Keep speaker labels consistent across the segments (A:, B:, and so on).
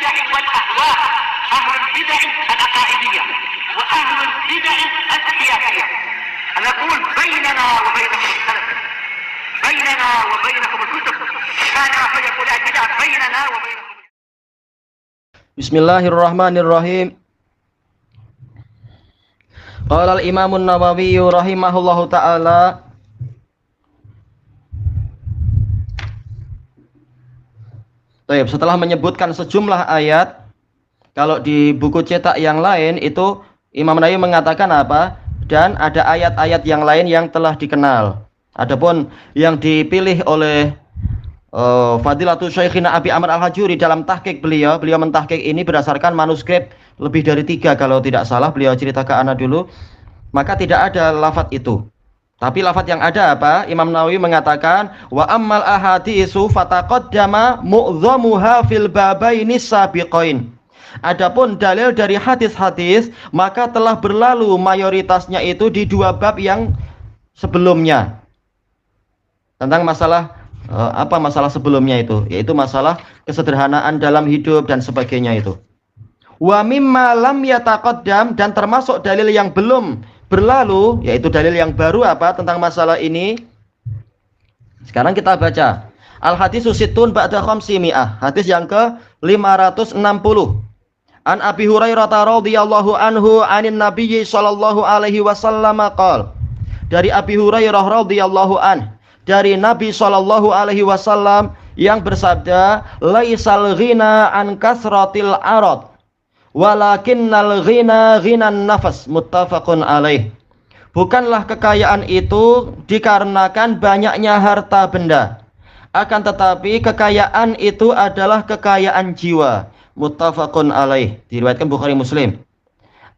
A: البدع والأهواء، أهل البدع العقائدية وأهل البدع السياسية. نقول بيننا وبينكم السلف، بيننا وبينكم الكتب، كان فيقول البدع بيننا وبينكم.
B: Bismillahirrahmanirrahim. Qala al-Imam an-Nawawi rahimahullahu ta'ala, setelah menyebutkan sejumlah ayat, kalau di buku cetak yang lain itu Imam Nawawi mengatakan apa? Dan ada ayat-ayat yang lain yang telah dikenal. Adapun yang dipilih oleh Fadilatul Syekhina Abi Amr Al-Hajuri dalam tahqiq beliau mentahqiq ini berdasarkan manuskrip lebih dari 3 kalau tidak salah, beliau cerita ke ana dulu, maka tidak ada lafadz itu. Tapi lafadz yang ada apa? Imam Nawawi mengatakan wa ammal ahaditsu fataqaddama mu'dhamuha fil babaini sabiqain. Adapun dalil dari hadis-hadis maka telah berlalu mayoritasnya itu di 2 bab yang sebelumnya. Tentang masalah masalah sebelumnya itu, yaitu masalah kesederhanaan dalam hidup dan sebagainya itu. Wa mimma lam yataqaddam, dan termasuk dalil yang belum berlalu, yaitu dalil yang baru apa tentang masalah ini. Sekarang kita baca Al-Hadisu Sittun ba'da khamsimi'ah, hadis yang ke 560. An Abi Hurairah radhiyallahu anhu anin Nabiyyi sallallahu alaihi wasallam qala, dari Abi Hurairah radhiyallahu anhu, dari Nabi sallallahu alaihi wasallam yang bersabda, laisal ghina an kasratil arad walakinnal ghina ghinan nafas, muttafaqun alaih. Bukanlah kekayaan itu dikarenakan banyaknya harta benda, akan tetapi kekayaan itu adalah kekayaan jiwa, muttafaqun alaih, diriwayatkan Bukhari Muslim.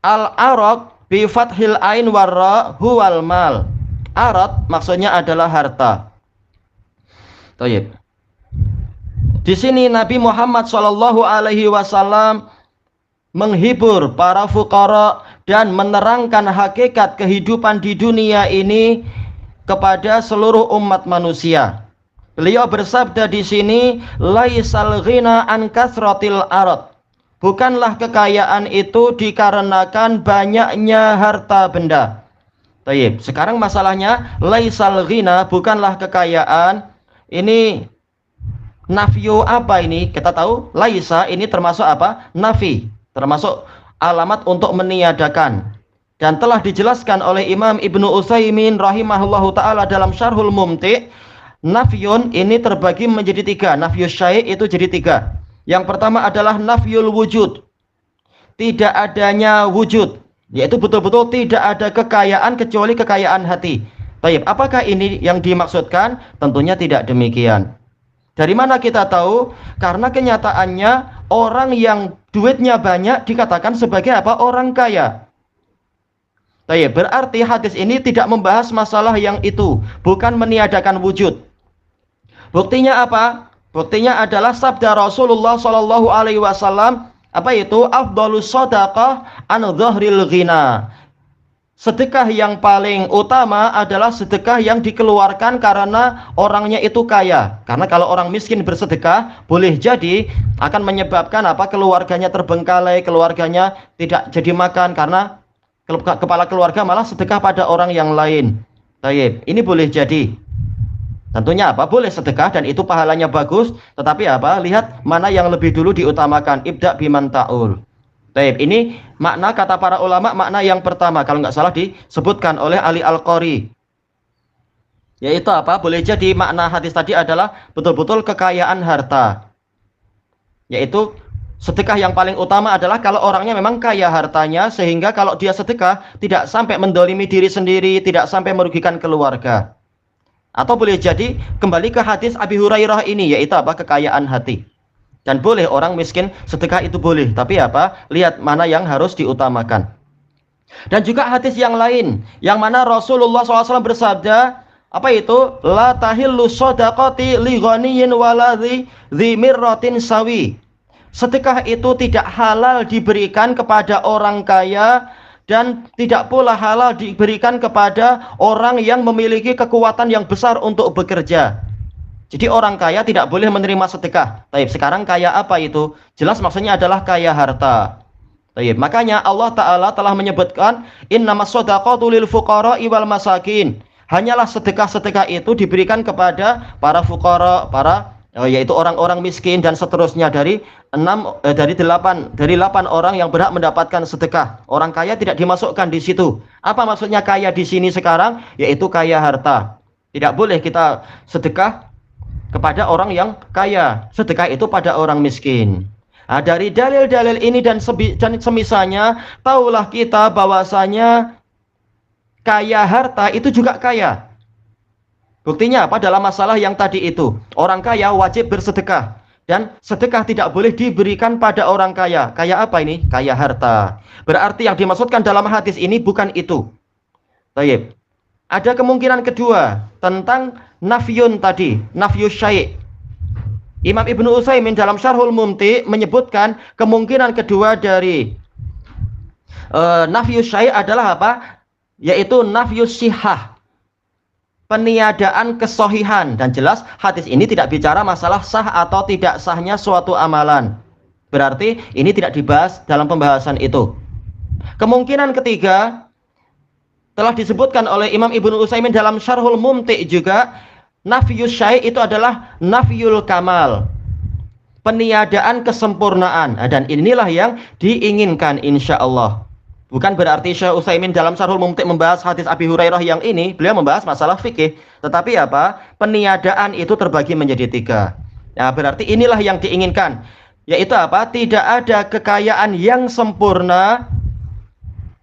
B: Al-arad bi fathil ain warra huwal mal. Arad maksudnya adalah harta. Thayyib. Di sini Nabi Muhammad sallallahu alaihi wasallam menghibur para fuqara dan menerangkan hakikat kehidupan di dunia ini kepada seluruh umat manusia. Beliau bersabda di sini, laisal ghina an kasratil arad. Bukanlah kekayaan itu dikarenakan banyaknya harta benda. Baik, sekarang masalahnya laisal ghina, bukanlah kekayaan. Ini nafyu apa ini? Kita tahu laisa ini termasuk apa? Nafi, termasuk alamat untuk meniadakan. Dan telah dijelaskan oleh Imam Ibnu Utsaimin rahimahullahu taala dalam Syarhul Mumti', nafyun ini terbagi menjadi 3. Nafyus syai' itu jadi 3. Yang pertama adalah nafyul wujud, tidak adanya wujud, yaitu betul-betul tidak ada kekayaan kecuali kekayaan hati. Baik, apakah ini yang dimaksudkan? Tentunya tidak demikian. Dari mana kita tahu? Karena kenyataannya orang yang duitnya banyak dikatakan sebagai apa? Orang kaya. Baik, berarti hadis ini tidak membahas masalah yang itu, bukan meniadakan wujud. Buktinya apa? Buktinya adalah sabda Rasulullah sallallahu alaihi wasallam, apa itu? Afdhalus shadaqah an dhahril ghina. Sedekah yang paling utama adalah sedekah yang dikeluarkan karena orangnya itu kaya. Karena kalau orang miskin bersedekah, boleh jadi akan menyebabkan apa? Keluarganya terbengkalai, keluarganya tidak jadi makan karena kepala keluarga malah sedekah pada orang yang lain. Baik, ini boleh jadi. Tentunya apa? Boleh sedekah dan itu pahalanya bagus, tetapi apa? Lihat mana yang lebih dulu diutamakan. Ibda biman ta'ul. Baik, ini makna kata para ulama, makna yang pertama kalau nggak salah disebutkan oleh Ali Al-Qari. Yaitu apa? Boleh jadi makna hadis tadi adalah betul-betul kekayaan harta. Yaitu sedekah yang paling utama adalah kalau orangnya memang kaya hartanya, sehingga kalau dia sedekah tidak sampai mendolimi diri sendiri, tidak sampai merugikan keluarga. Atau boleh jadi kembali ke hadis Abi Hurairah ini, yaitu apa? Kekayaan hati. Dan boleh orang miskin sedekah itu boleh, tapi apa? Lihat mana yang harus diutamakan. Dan juga hadis yang lain, yang mana Rasulullah SAW bersabda, apa itu? La tahillu shadaqati li ghaniyyin wala dzi mirratin sawi. Sedekah itu tidak halal diberikan kepada orang kaya dan tidak pula halal diberikan kepada orang yang memiliki kekuatan yang besar untuk bekerja. Jadi orang kaya tidak boleh menerima sedekah. Taib. Sekarang kaya apa itu? Jelas maksudnya adalah kaya harta. Taib. Makanya Allah Ta'ala telah menyebutkan innamas shadaqatu lil fuqara'i wal masakin. Hanyalah sedekah-sedekah itu diberikan kepada para fuqara, yaitu orang-orang miskin dan seterusnya dari 8 orang yang berhak mendapatkan sedekah. Orang kaya tidak dimasukkan di situ. Apa maksudnya kaya di sini sekarang? Yaitu kaya harta. Tidak boleh kita sedekah kepada orang yang kaya. Sedekah itu pada orang miskin. Nah, dari dalil-dalil ini dan semisalnya, taulah kita bahwasanya kaya harta itu juga kaya. Buktinya apa? Dalam masalah yang tadi itu, orang kaya wajib bersedekah dan sedekah tidak boleh diberikan pada orang kaya. Kaya apa ini? Kaya harta. Berarti yang dimaksudkan dalam hadis ini bukan itu. Baik. Ada kemungkinan kedua tentang nafyun tadi, nafyus syai'. Imam Ibnu Utsaimin dalam Syarhul Mumti menyebutkan kemungkinan kedua dari nafyus syai' adalah apa? Yaitu nafyus sihah. Peniadaan kesohihan. Dan jelas hadis ini tidak bicara masalah sah atau tidak sahnya suatu amalan. Berarti ini tidak dibahas dalam pembahasan itu. Kemungkinan ketiga telah disebutkan oleh Imam Ibnu Utsaimin dalam Syarhul Mumti juga, nafyus syai' itu adalah nafyul kamal, peniadaan kesempurnaan. Dan inilah yang diinginkan insyaallah. Bukan berarti Syekh Utsaimin dalam Syarhul Mumti membahas hadis Abi Hurairah yang ini, beliau membahas masalah fikih. Tetapi apa? Peniadaan itu terbagi menjadi 3. Nah, berarti inilah yang diinginkan. Yaitu apa? Tidak ada kekayaan yang sempurna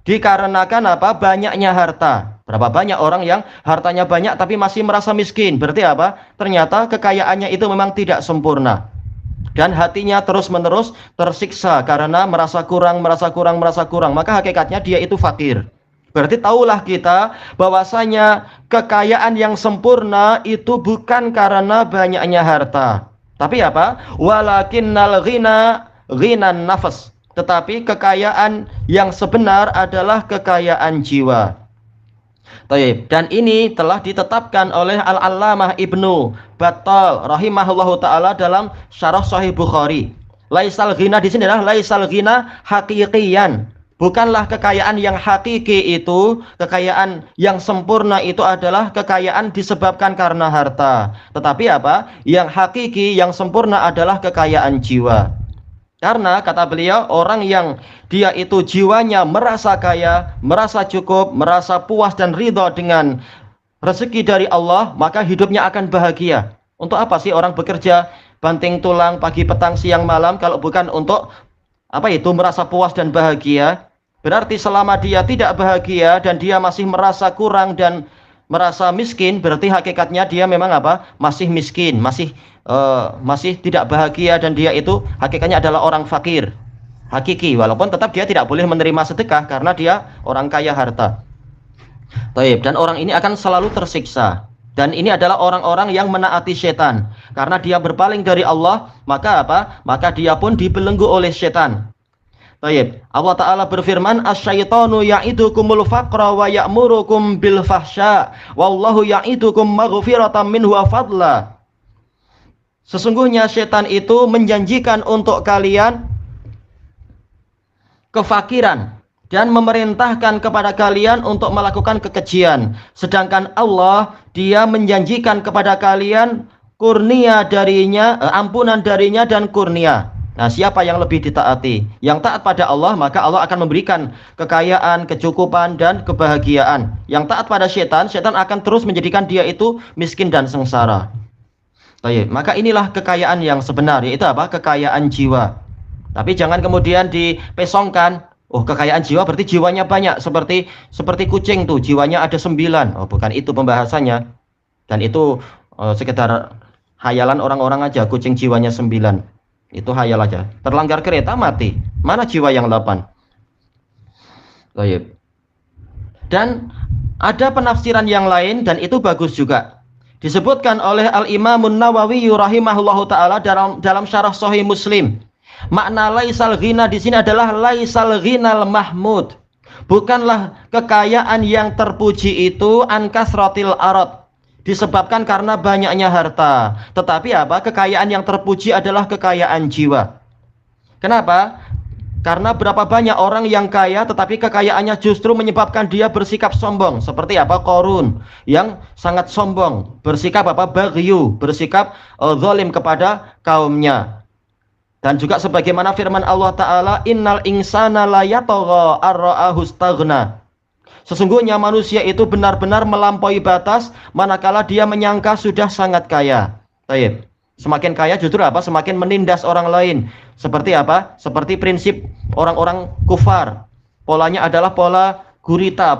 B: dikarenakan apa? Banyaknya harta. Berapa banyak orang yang hartanya banyak tapi masih merasa miskin. Berarti apa? Ternyata kekayaannya itu memang tidak sempurna. Dan hatinya terus-menerus tersiksa karena merasa kurang. Maka hakikatnya dia itu fakir. Berarti tahulah kita bahwasanya kekayaan yang sempurna itu bukan karena banyaknya harta. Tapi apa? Walakinnal ghina ghinan nafas. Tetapi kekayaan yang sebenar adalah kekayaan jiwa. Taib. Dan ini telah ditetapkan oleh Al-Allamah Ibnu Battal rahimahullahu taala dalam Syarah Sahih Bukhari. Laisal ghina di sini adalah laisal ghina haqiqiyan. Bukanlah kekayaan yang hakiki itu, kekayaan yang sempurna itu adalah kekayaan disebabkan karena harta. Tetapi apa? Yang hakiki, yang sempurna adalah kekayaan jiwa. Karena kata beliau, orang yang dia itu jiwanya merasa kaya, merasa cukup, merasa puas dan ridho dengan rezeki dari Allah, maka hidupnya akan bahagia. Untuk apa sih orang bekerja banting tulang pagi, petang, siang, malam kalau bukan untuk apa itu merasa puas dan bahagia? Berarti selama dia tidak bahagia dan dia masih merasa kurang dan merasa miskin, berarti hakikatnya dia memang apa? Masih miskin, masih tidak bahagia dan dia itu hakikatnya adalah orang fakir hakiki, walaupun tetap dia tidak boleh menerima sedekah karena dia orang kaya harta. Taib. Dan orang ini akan selalu tersiksa. Dan ini adalah orang-orang yang menaati setan. Karena dia berpaling dari Allah, maka apa? Maka dia pun dibelenggu oleh setan. Taib. Allah Ta'ala berfirman, asyaitanu ya'idukumul faqra wa ya'murukum bil fahsya wallahu ya'idukum maghfiratan minhu wa fadla. Sesungguhnya setan itu menjanjikan untuk kalian kefakiran dan memerintahkan kepada kalian untuk melakukan kekejian. Sedangkan Allah, dia menjanjikan kepada kalian kurnia darinya, ampunan darinya dan kurnia. Nah, siapa yang lebih ditaati? Yang taat pada Allah, maka Allah akan memberikan kekayaan, kecukupan dan kebahagiaan. Yang taat pada setan, setan akan terus menjadikan dia itu miskin dan sengsara. Baik, maka inilah kekayaan yang sebenar, yaitu apa? Kekayaan jiwa. Tapi jangan kemudian dipesongkan. Oh, kekayaan jiwa berarti jiwanya banyak. Seperti kucing tuh, jiwanya ada 9. Oh, bukan itu pembahasannya. Dan itu sekedar hayalan orang-orang aja, kucing jiwanya 9. Itu hayal aja. Terlanggar kereta mati. Mana jiwa yang 8? Baik. Dan ada penafsiran yang lain dan itu bagus juga. Disebutkan oleh Al-Imamun Nawawi rahimahullahu taala dalam Syarah Sahih Muslim. Makna laisal ghina di sini adalah laisal ghinal mahmud. Bukanlah kekayaan yang terpuji itu an kasratil arad, disebabkan karena banyaknya harta. Tetapi apa? Kekayaan yang terpuji adalah kekayaan jiwa. Kenapa? Karena berapa banyak orang yang kaya tetapi kekayaannya justru menyebabkan dia bersikap sombong. Seperti apa? Qarun yang sangat sombong, bersikap apa? Baghyu, bersikap zalim kepada kaumnya. Dan juga sebagaimana firman Allah Ta'ala, innal insana la yatagha ar-ra'ahu istaghna. Sesungguhnya manusia itu benar-benar melampaui batas manakala dia menyangka sudah sangat kaya. Baik. Semakin kaya justru apa? Semakin menindas orang lain. Seperti apa? Seperti prinsip orang-orang kufar. Polanya adalah pola gurita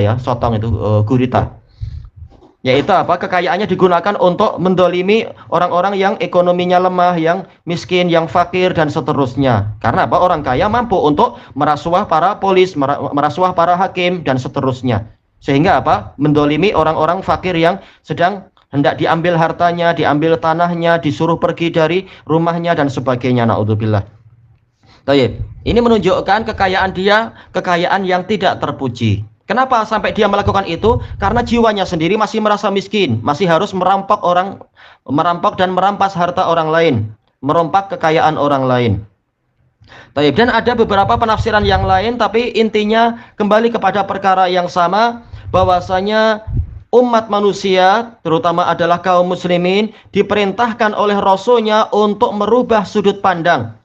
B: ya, sotong itu gurita. Yaitu apa? Kekayaannya digunakan untuk mendolimi orang-orang yang ekonominya lemah, yang miskin, yang fakir, dan seterusnya. Karena apa? Orang kaya mampu untuk merasuah para polis, merasuah para hakim, dan seterusnya. Sehingga apa? Mendolimi orang-orang fakir yang sedang hendak diambil hartanya, diambil tanahnya, disuruh pergi dari rumahnya, dan sebagainya. Na'udzubillah. Baik. Ini menunjukkan kekayaan dia, kekayaan yang tidak terpuji. Kenapa sampai dia melakukan itu? Karena jiwanya sendiri masih merasa miskin, masih harus merampok dan merampas harta orang lain, merompak kekayaan orang lain. Dan ada beberapa penafsiran yang lain, tapi intinya kembali kepada perkara yang sama, bahwasanya umat manusia, terutama adalah kaum muslimin, diperintahkan oleh Rasulnya untuk merubah sudut pandang.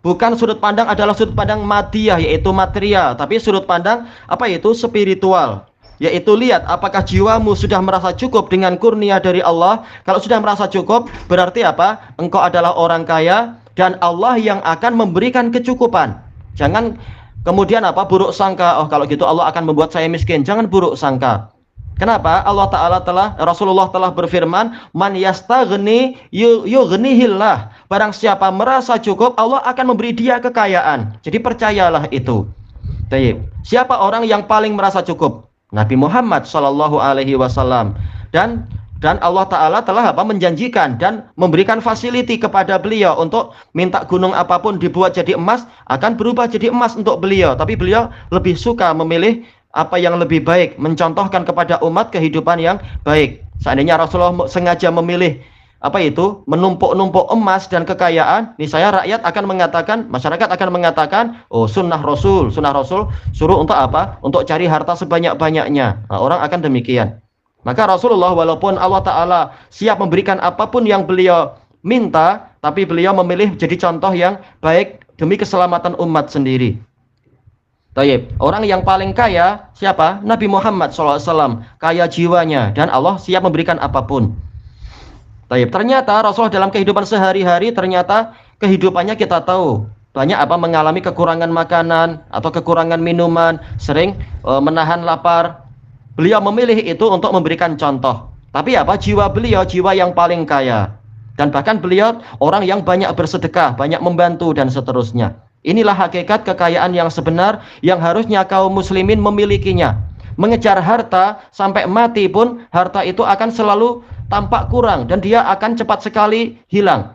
B: Bukan sudut pandang adalah sudut pandang madiyah, yaitu material, tapi sudut pandang apa itu? Spiritual. Yaitu lihat apakah jiwamu sudah merasa cukup dengan kurnia dari Allah. Kalau sudah merasa cukup, berarti apa? Engkau adalah orang kaya dan Allah yang akan memberikan kecukupan. Jangan kemudian apa? Buruk sangka, oh kalau gitu Allah akan membuat saya miskin. Jangan buruk sangka. Kenapa? Rasulullah telah berfirman, man yastaghni yughnihillah. Barang siapa merasa cukup, Allah akan memberi dia kekayaan. Jadi percayalah itu. Baik. Siapa orang yang paling merasa cukup? Nabi Muhammad sallallahu alaihi wasallam. Dan Allah Ta'ala telah menjanjikan dan memberikan fasiliti kepada beliau untuk minta gunung apapun dibuat jadi emas, akan berubah jadi emas untuk beliau. Tapi beliau lebih suka memilih apa yang lebih baik, mencontohkan kepada umat kehidupan yang baik. Seandainya Rasulullah sengaja memilih menumpuk-numpuk emas dan kekayaan, niscaya rakyat akan mengatakan, masyarakat akan mengatakan, oh sunnah Rasul suruh untuk apa? Untuk cari harta sebanyak-banyaknya. Nah, orang akan demikian. Maka Rasulullah walaupun Allah Ta'ala siap memberikan apapun yang beliau minta, tapi beliau memilih jadi contoh yang baik demi keselamatan umat sendiri. Tayyib. Orang yang paling kaya siapa? Nabi Muhammad SAW. Kaya jiwanya dan Allah siap memberikan apapun. Tayyib. Ternyata Rasulullah dalam kehidupan sehari-hari, ternyata kehidupannya kita tahu banyak mengalami kekurangan makanan atau kekurangan minuman, sering menahan lapar. Beliau memilih itu untuk memberikan contoh. Tapi jiwa beliau jiwa yang paling kaya. Dan bahkan beliau orang yang banyak bersedekah, banyak membantu dan seterusnya. Inilah hakikat kekayaan yang sebenar yang harusnya kaum muslimin memilikinya. Mengejar harta sampai mati pun harta itu akan selalu tampak kurang dan dia akan cepat sekali hilang.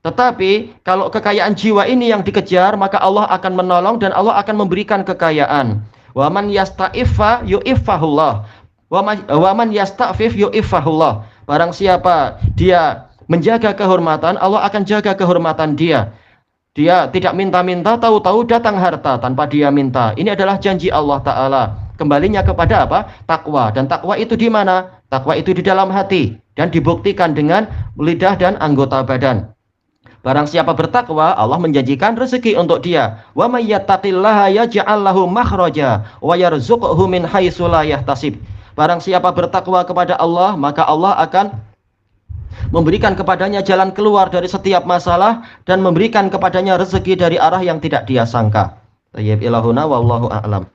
B: Tetapi kalau kekayaan jiwa ini yang dikejar, maka Allah akan menolong dan Allah akan memberikan kekayaan. Wa man yasta'iffa yu'iffahullah. Wa man yasta'fif yu'iffahullah. Barang siapa dia menjaga kehormatan, Allah akan jaga kehormatan dia. Dia tidak minta-minta, tahu-tahu datang harta tanpa dia minta. Ini adalah janji Allah Ta'ala. Kembalinya kepada takwa. Dan takwa itu di mana? Takwa itu di dalam hati dan dibuktikan dengan lidah dan anggota badan. Barang siapa bertakwa, Allah menjanjikan rezeki untuk dia. Wa may yattaqillaha yaj'al lahu makhraja wa yarzuqhu min haitsu la yahtasib. Barang siapa bertakwa kepada Allah, maka Allah akan memberikan kepadanya jalan keluar dari setiap masalah dan memberikan kepadanya rezeki dari arah yang tidak dia sangka. Tayyib ilahuna wallahu a'lam.